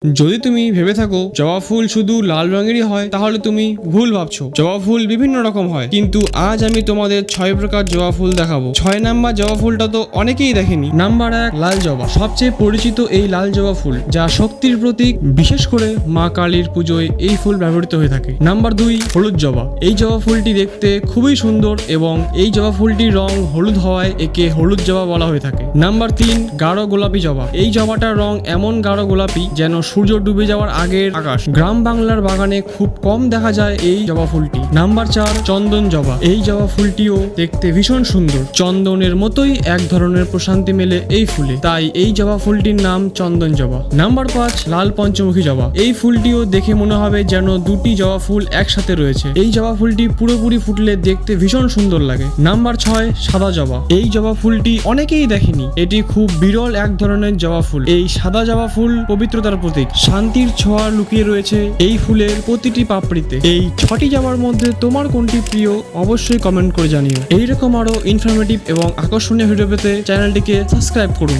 যদি তুমি ভেবে থাকো জবা ফুল শুধু লাল রঙেরই হয় তাহলে তুমি ভুল ভাবছো। জবা ফুল বিভিন্ন রকম হয়, কিন্তু আজ আমি তোমাদের 6 প্রকার জবা ফুল দেখাবো। 6 নাম্বার জবা ফুলটা তো অনেকেই দেখেনি। নাম্বার 1, লাল জবা। সবচেয়ে পরিচিত এই লাল জবা ফুল, যা শক্তির প্রতীক। বিশেষ করে মা কালীর পুজোয় এই ফুল ব্যবহৃত হয়ে থাকে। নাম্বার 2, হলুদ জবা। এই জবা ফুলটি দেখতে খুবই সুন্দর এবং এই জবা ফুলটির রং হলুদ হওয়ায় একে হলুদ জবা বলা হয়ে থাকে। নাম্বার 3, গাঢ় গোলাপি জবা। এই জবাটার রং এমন গাঢ় গোলাপি যেন সূর্য ডুবে যাওয়ার আগের আকাশ। গ্রাম বাংলার বাগানে খুব কম দেখা যায় এই জবা ফুলটি। নাম্বার 4, চন্দন জবা। এই জবা ফুলটিও দেখতে ভীষণ সুন্দর। চন্দনের মতোই এক ধরনের প্রশান্তি মেলে এই ফুলে, তাই এই জবা ফুলটির নাম চন্দন জবা। নাম্বার 5, লাল পঞ্চমুখী জবা। এই ফুলটিও দেখে মনে হবে যেন দুটি জবা ফুল একসাথে রয়েছে। এই জবা ফুলটি পুরোপুরি ফুটলে দেখতে ভীষণ সুন্দর লাগে। নাম্বার 6, সাদা জবা। এই জবা ফুলটি অনেকেই দেখেনি। এটি খুব বিরল এক ধরনের জবা ফুল। এই সাদা জবা ফুল পবিত্রতার প্রতীক। শান্তির ছোঁয়া লুকিয়ে রয়েছে এই ফুলের প্রতিটি পাপড়িতে। এই 6টি জবার মধ্যে তোমার কোনটি প্রিয় অবশ্যই কমেন্ট করে জানিও। এইরকম আরো ইনফরমেটিভ এবং আকর্ষণীয় ভিডিও পেতে চ্যানেলটিকে সাবস্ক্রাইব করুন।